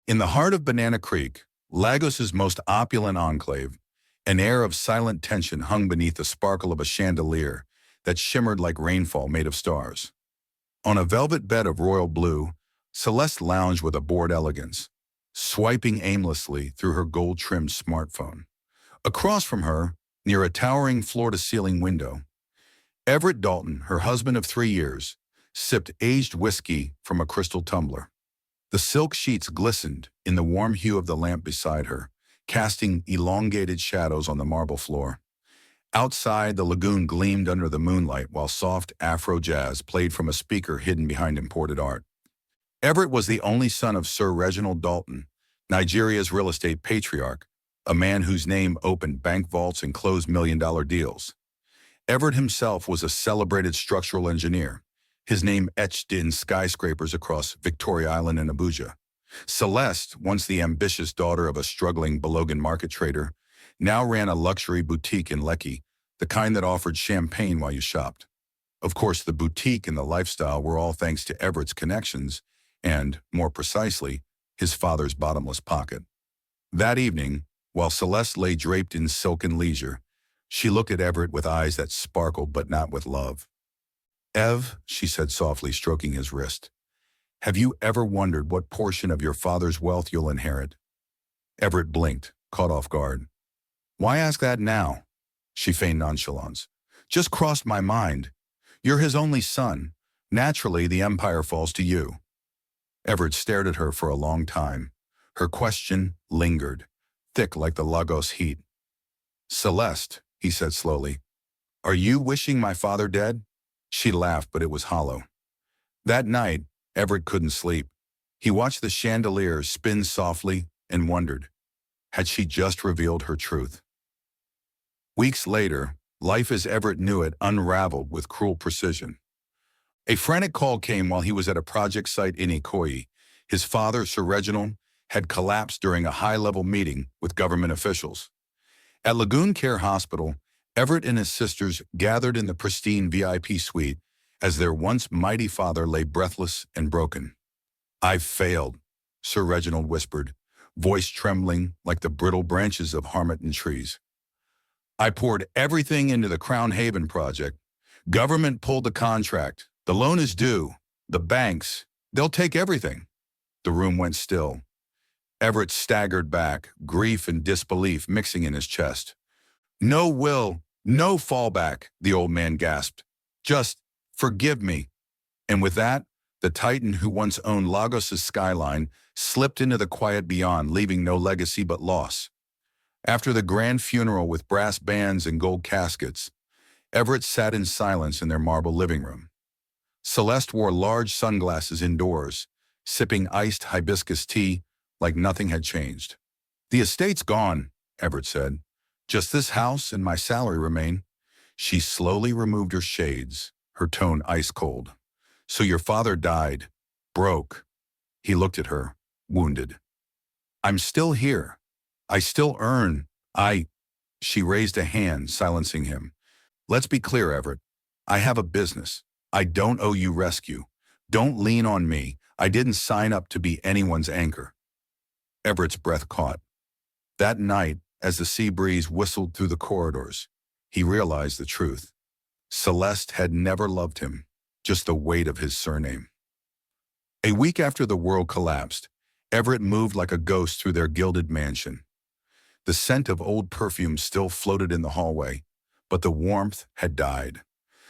In the heart of Banana Creek, Lagos's most opulent enclave, an air of silent tension hung beneath the sparkle of a chandelier that shimmered like rainfall made of stars. On a velvet bed of royal blue, Celeste lounged with a bored elegance, swiping aimlessly through her gold-trimmed smartphone. Across from her, near a towering floor-to-ceiling window, Everett Dalton, her husband of 3 years, sipped aged whiskey from a crystal tumbler. The silk sheets glistened in the warm hue of the lamp beside her, casting elongated shadows on the marble floor. Outside, the lagoon gleamed under the moonlight while soft Afro jazz played from a speaker hidden behind imported art. Everett was the only son of Sir Reginald Dalton, Nigeria's real estate patriarch, a man whose name opened bank vaults and closed million-dollar deals. Everett himself was a celebrated structural engineer, his name etched in skyscrapers across Victoria Island and Abuja. Celeste, once the ambitious daughter of a struggling Belogan market trader, now ran a luxury boutique in Lekki, the kind that offered champagne while you shopped. Of course, the boutique and the lifestyle were all thanks to Everett's connections and, more precisely, his father's bottomless pocket. That evening, while Celeste lay draped in silken leisure, she looked at Everett with eyes that sparkled but not with love. "Ev," she said softly, stroking his wrist, "have you ever wondered what portion of your father's wealth you'll inherit?" Everett blinked, caught off guard. "Why ask that now?" She feigned nonchalance. "Just crossed my mind. You're his only son. Naturally, the empire falls to you." Everett stared at her for a long time. Her question lingered, thick like the Lagos heat. "Celeste," he said slowly, "are you wishing my father dead?" She laughed, but it was hollow. That night, Everett couldn't sleep. He watched the chandelier spin softly and wondered, had she just revealed her truth? Weeks later, life as Everett knew it unraveled with cruel precision. A frantic call came while he was at a project site in Ikoyi. His father, Sir Reginald, had collapsed during a high-level meeting with government officials. At Lagoon Care Hospital, Everett and his sisters gathered in the pristine VIP suite as their once mighty father lay breathless and broken. "I've failed," Sir Reginald whispered, voice trembling like the brittle branches of Harmattan trees. "I poured everything into the Crown Haven project. Government pulled the contract. The loan is due. The banks, they'll take everything." The room went still. Everett staggered back, grief and disbelief mixing in his chest. "No will, no fallback," the old man gasped. "Just forgive me." And with that, the titan who once owned Lagos's skyline slipped into the quiet beyond, leaving no legacy but loss. After the grand funeral with brass bands and gold caskets, Everett sat in silence in their marble living room. Celeste wore large sunglasses indoors, sipping iced hibiscus tea like nothing had changed. "The estate's gone," Everett said. "Just this house and my salary remain." She slowly removed her shades, her tone ice cold. "So your father died, broke." He looked at her, wounded. "I'm still here. I still earn. She raised a hand, silencing him. "Let's be clear, Everett. I have a business. I don't owe you rescue. Don't lean on me. I didn't sign up to be anyone's anchor." Everett's breath caught. That night, as the sea breeze whistled through the corridors, he realized the truth. Celeste had never loved him, just the weight of his surname. A week after the world collapsed, Everett moved like a ghost through their gilded mansion. The scent of old perfume still floated in the hallway, but the warmth had died.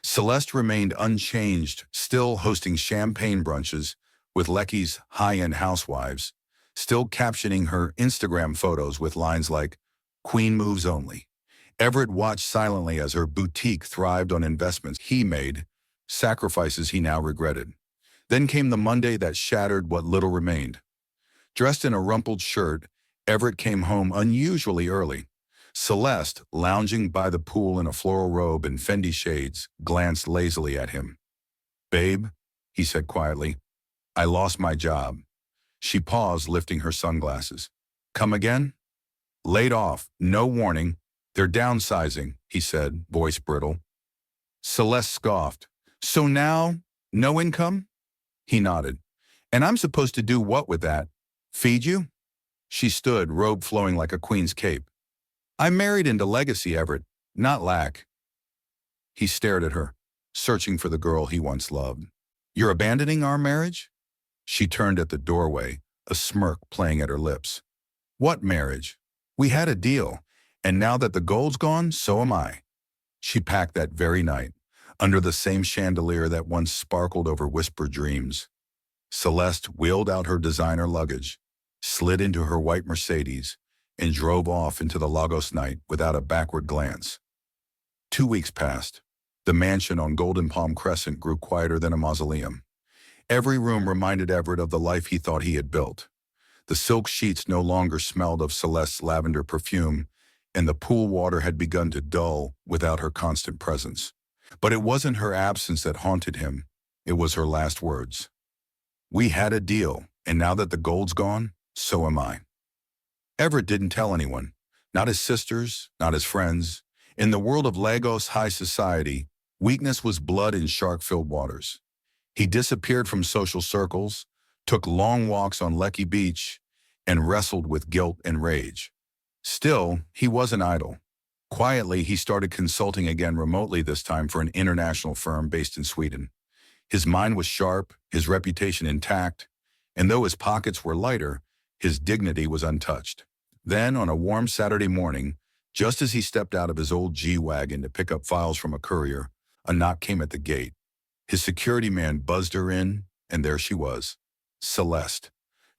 Celeste remained unchanged, still hosting champagne brunches with Lekki's high-end housewives, still captioning her Instagram photos with lines like, "Queen moves only." Everett watched silently as her boutique thrived on investments he made, sacrifices he now regretted. Then came the Monday that shattered what little remained. Dressed in a rumpled shirt, Everett came home unusually early. Celeste, lounging by the pool in a floral robe and Fendi shades, glanced lazily at him. "Babe," he said quietly, "I lost my job." She paused, lifting her sunglasses. "Come again?" "Laid off, no warning. They're downsizing," he said, voice brittle. Celeste scoffed. "So now, no income?" He nodded. "And I'm supposed to do what with that?" Feed you? She stood, robe flowing like a queen's cape. I married into legacy, Everett, not lack. He stared at her, searching for the girl he once loved. You're abandoning our marriage? She turned at the doorway, a smirk playing at her lips. What marriage? We had a deal, and now that the gold's gone, so am I. She packed that very night, under the same chandelier that once sparkled over whispered dreams. Celeste wheeled out her designer luggage, slid into her white Mercedes, and drove off into the Lagos night without a backward glance. 2 weeks passed. The mansion on Golden Palm Crescent grew quieter than a mausoleum. Every room reminded Everett of the life he thought he had built. The silk sheets no longer smelled of Celeste's lavender perfume, and the pool water had begun to dull without her constant presence. But it wasn't her absence that haunted him. It was her last words. We had a deal, and now that the gold's gone, so am I. Everett didn't tell anyone, not his sisters, not his friends. In the world of Lagos high society, weakness was blood in shark-filled waters. He disappeared from social circles, took long walks on Lekki Beach, and wrestled with guilt and rage. Still, he wasn't idle. Quietly, he started consulting again remotely, this time for an international firm based in Sweden. His mind was sharp, his reputation intact, and though his pockets were lighter, his dignity was untouched. Then, on a warm Saturday morning, just as he stepped out of his old G-Wagon to pick up files from a courier, a knock came at the gate. His security man buzzed her in, and there she was, Celeste,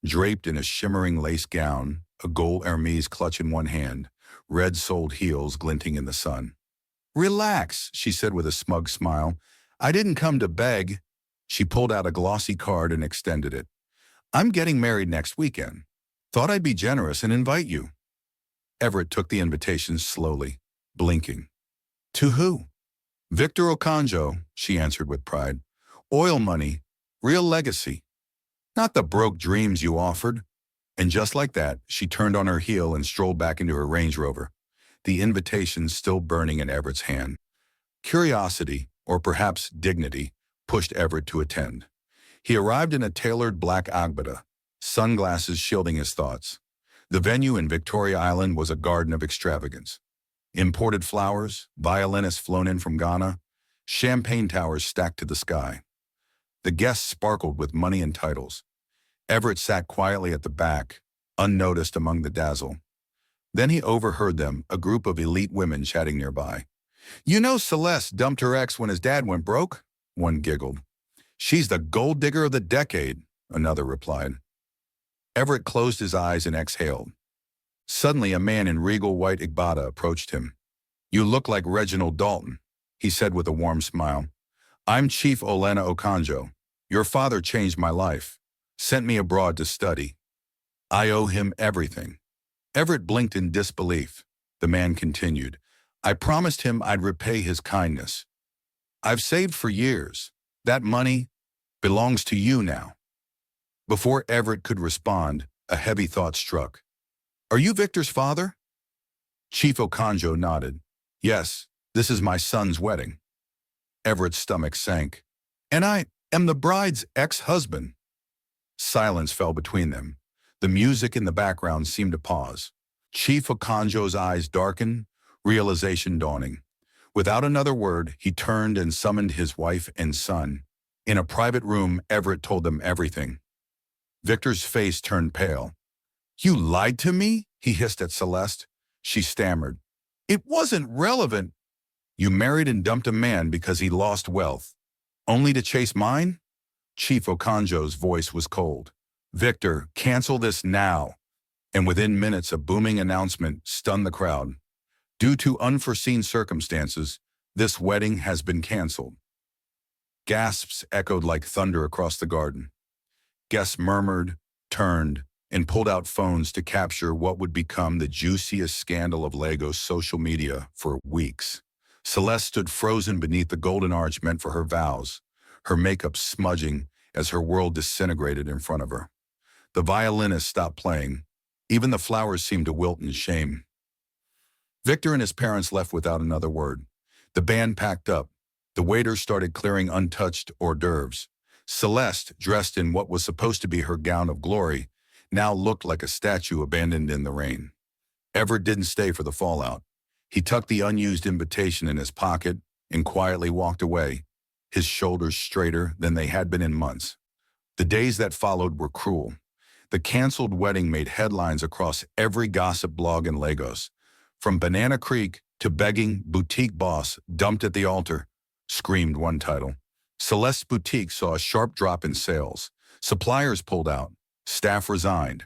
draped in a shimmering lace gown, a gold Hermes clutch in one hand, red-soled heels glinting in the sun. Relax, she said with a smug smile. I didn't come to beg. She pulled out a glossy card and extended it. I'm getting married next weekend. Thought I'd be generous and invite you. Everett took the invitation slowly, blinking. To who? Victor Okonjo, she answered with pride. Oil money, real legacy. Not the broke dreams you offered. And just like that, she turned on her heel and strolled back into her Range Rover, the invitation still burning in Everett's hand. Curiosity, or perhaps dignity, pushed Everett to attend. He arrived in a tailored black agbada, sunglasses shielding his thoughts. The venue in Victoria Island was a garden of extravagance. Imported flowers, violinists flown in from Ghana, champagne towers stacked to the sky. The guests sparkled with money and titles. Everett sat quietly at the back, unnoticed among the dazzle. Then he overheard them, a group of elite women chatting nearby. You know Celeste dumped her ex when his dad went broke? One giggled. She's the gold digger of the decade, another replied. Everett closed his eyes and exhaled. Suddenly, a man in regal white agbada approached him. You look like Reginald Dalton, he said with a warm smile. I'm Chief Olena Okonjo. Your father changed my life, sent me abroad to study. I owe him everything. Everett blinked in disbelief. The man continued. I promised him I'd repay his kindness. I've saved for years. That money belongs to you now. Before Everett could respond, a heavy thought struck. Are you Victor's father? Chief Okonjo nodded. Yes, this is my son's wedding. Everett's stomach sank. And I am the bride's ex-husband. Silence fell between them. The music in the background seemed to pause. Chief Okonjo's eyes darkened, realization dawning. Without another word, he turned and summoned his wife and son. In a private room, Everett told them everything. Victor's face turned pale. You lied to me? He hissed at Celeste. She stammered. It wasn't relevant. You married and dumped a man because he lost wealth. Only to chase mine? Chief Okonjo's voice was cold. Victor, cancel this now. And within minutes, a booming announcement stunned the crowd. Due to unforeseen circumstances, this wedding has been canceled. Gasps echoed like thunder across the garden. Guests murmured, turned, and pulled out phones to capture what would become the juiciest scandal of Lagos social media for weeks. Celeste stood frozen beneath the golden arch meant for her vows, her makeup smudging as her world disintegrated in front of her. The violinist stopped playing. Even the flowers seemed to wilt in shame. Victor and his parents left without another word. The band packed up. The waiters started clearing untouched hors d'oeuvres. Celeste, dressed in what was supposed to be her gown of glory, now looked like a statue abandoned in the rain. Everett didn't stay for the fallout. He tucked the unused invitation in his pocket and quietly walked away, his shoulders straighter than they had been in months. The days that followed were cruel. The canceled wedding made headlines across every gossip blog in Lagos. From Banana Creek to begging boutique boss dumped at the altar, screamed one title. Celeste's boutique saw a sharp drop in sales. Suppliers pulled out. Staff resigned.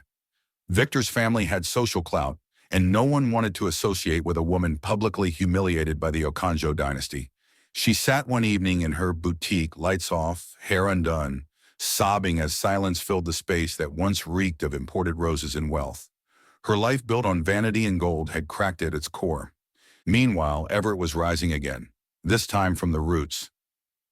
Victor's family had social clout, and no one wanted to associate with a woman publicly humiliated by the Okonjo dynasty. She sat one evening in her boutique, lights off, hair undone, sobbing as silence filled the space that once reeked of imported roses and wealth. Her life built on vanity and gold had cracked at its core. Meanwhile, Everett was rising again, this time from the roots.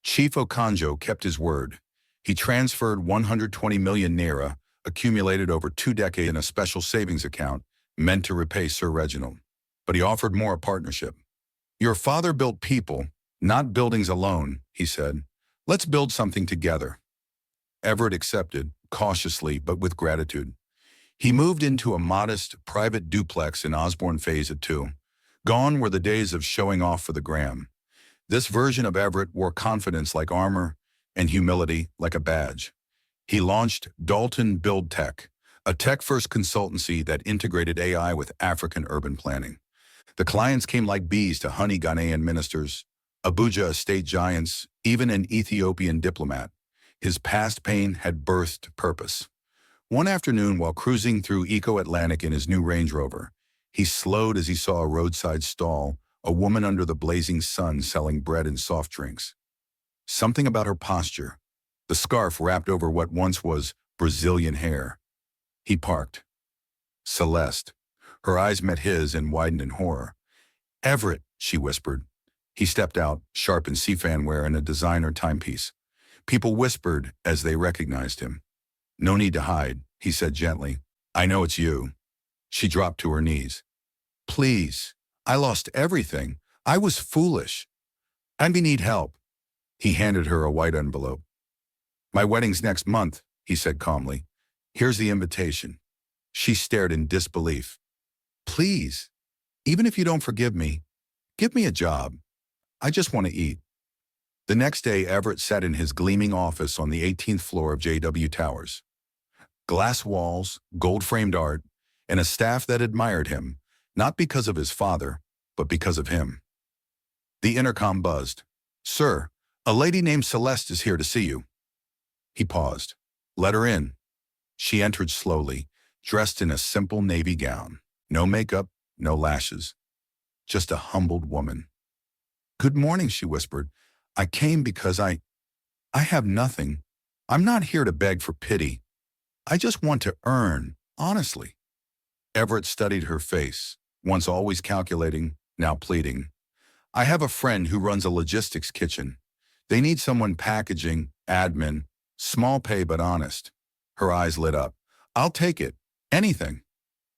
Chief Okonjo kept his word. He transferred 120 million naira, accumulated over 2 decades in a special savings account, meant to repay Sir Reginald. But he offered more, a partnership. "Your father built people, not buildings alone," he said. "Let's build something together." Everett accepted, cautiously but with gratitude. He moved into a modest, private duplex in Osborne Phase at 2. Gone were the days of showing off for the gram. This version of Everett wore confidence like armor and humility like a badge. He launched Dalton Build Tech, a tech-first consultancy that integrated AI with African urban planning. The clients came like bees to honey Ghanaian ministers, Abuja estate giants, even an Ethiopian diplomat. His past pain had birthed purpose. One afternoon, while cruising through Eco-Atlantic in his new Range Rover, he slowed as he saw a roadside stall, a woman under the blazing sun selling bread and soft drinks. Something about her posture, the scarf wrapped over what once was Brazilian hair. He parked. Celeste. Her eyes met his and widened in horror. "Everett," she whispered. He stepped out, sharp in Cfan wear and a designer timepiece. People whispered as they recognized him. "No need to hide," he said gently. "I know it's you." She dropped to her knees. "Please, I lost everything. I was foolish. I need help." He handed her a white envelope. "My wedding's next month," he said calmly. "Here's the invitation." She stared in disbelief. "Please, even if you don't forgive me, give me a job. I just want to eat." The next day, Everett sat in his gleaming office on the 18th floor of JW Towers. Glass walls, gold-framed art, and a staff that admired him, not because of his father, but because of him. The intercom buzzed. "Sir, a lady named Celeste is here to see you." He paused. "Let her in." She entered slowly, dressed in a simple navy gown. No makeup, no lashes. Just a humbled woman. "Good morning," she whispered. "I came because I have nothing. I'm not here to beg for pity. I just want to earn, honestly." Everett studied her face, once always calculating, now pleading. "I have a friend who runs a logistics kitchen. They need someone packaging, admin, small pay but honest." Her eyes lit up. "I'll take it. Anything."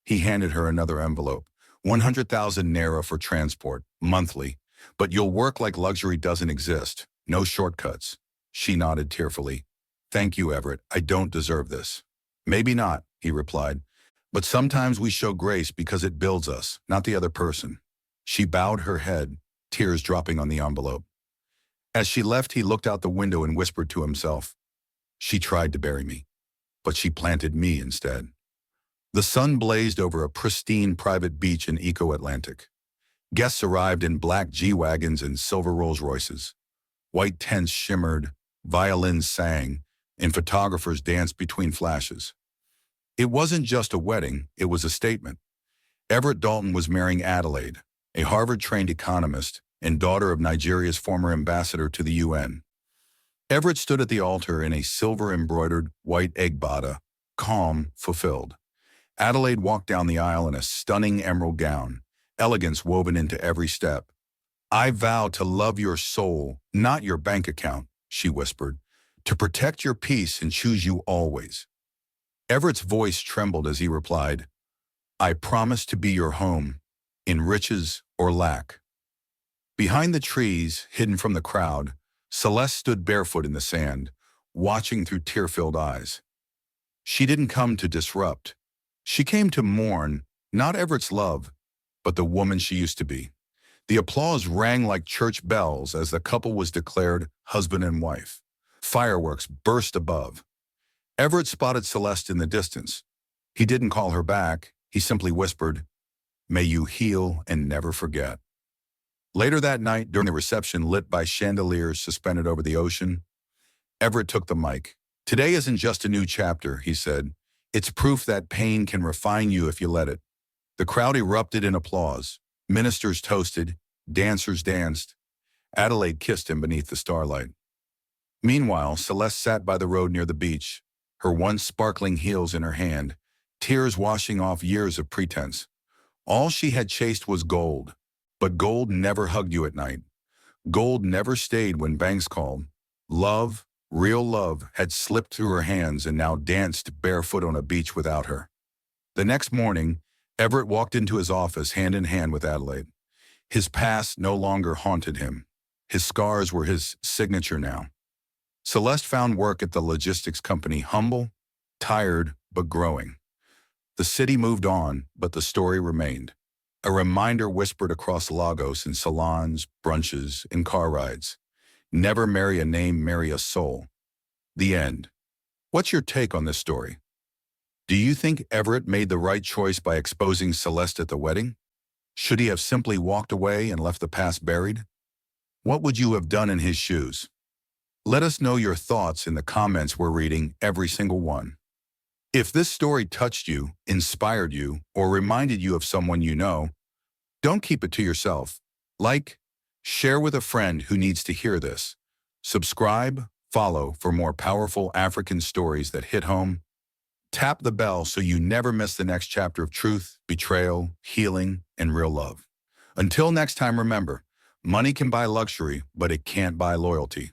He handed her another envelope. 100,000 naira for transport, monthly. "But you'll work like luxury doesn't exist. No shortcuts." She nodded tearfully. "Thank you, Everett. I don't deserve this." "Maybe not," he replied. "But sometimes we show grace because it builds us, not the other person." She bowed her head, tears dropping on the envelope. As she left, he looked out the window and whispered to himself, "She tried to bury me, but she planted me instead." The sun blazed over a pristine private beach in Eco-Atlantic. Guests arrived in black G-Wagons and silver Rolls-Royces. White tents shimmered, violins sang, and photographers danced between flashes. It wasn't just a wedding, it was a statement. Everett Dalton was marrying Adelaide, a Harvard-trained economist and daughter of Nigeria's former ambassador to the UN. Everett stood at the altar in a silver-embroidered white egbada, calm, fulfilled. Adelaide walked down the aisle in a stunning emerald gown, elegance woven into every step. "I vow to love your soul, not your bank account," she whispered, "to protect your peace and choose you always." Everett's voice trembled as he replied, "I promise to be your home, in riches or lack." Behind the trees, hidden from the crowd, Celeste stood barefoot in the sand, watching through tear-filled eyes. She didn't come to disrupt. She came to mourn, not Everett's love, but the woman she used to be. The applause rang like church bells as the couple was declared husband and wife. Fireworks burst above. Everett spotted Celeste in the distance. He didn't call her back. He simply whispered, "May you heal and never forget." Later that night, during the reception lit by chandeliers suspended over the ocean, Everett took the mic. "Today isn't just a new chapter," he said. "It's proof that pain can refine you if you let it." The crowd erupted in applause. Ministers toasted, dancers danced. Adelaide kissed him beneath the starlight. Meanwhile, Celeste sat by the road near the beach, her once sparkling heels in her hand, tears washing off years of pretense. All she had chased was gold, but gold never hugged you at night. Gold never stayed when banks called. Love, real love, had slipped through her hands and now danced barefoot on a beach without her. The next morning, Everett walked into his office hand in hand with Adelaide. His past no longer haunted him. His scars were his signature now. Celeste found work at the logistics company, humble, tired, but growing. The city moved on, but the story remained. A reminder whispered across Lagos in salons, brunches, and car rides. Never marry a name, marry a soul. The end. What's your take on this story? Do you think Everett made the right choice by exposing Celeste at the wedding? Should he have simply walked away and left the past buried? What would you have done in his shoes? Let us know your thoughts in the comments. We're reading every single one. If this story touched you, inspired you, or reminded you of someone you know, don't keep it to yourself. Like, share with a friend who needs to hear this. Subscribe, follow for more powerful African stories that hit home. Tap the bell so you never miss the next chapter of truth, betrayal, healing, and real love. Until next time, remember, money can buy luxury, but it can't buy loyalty.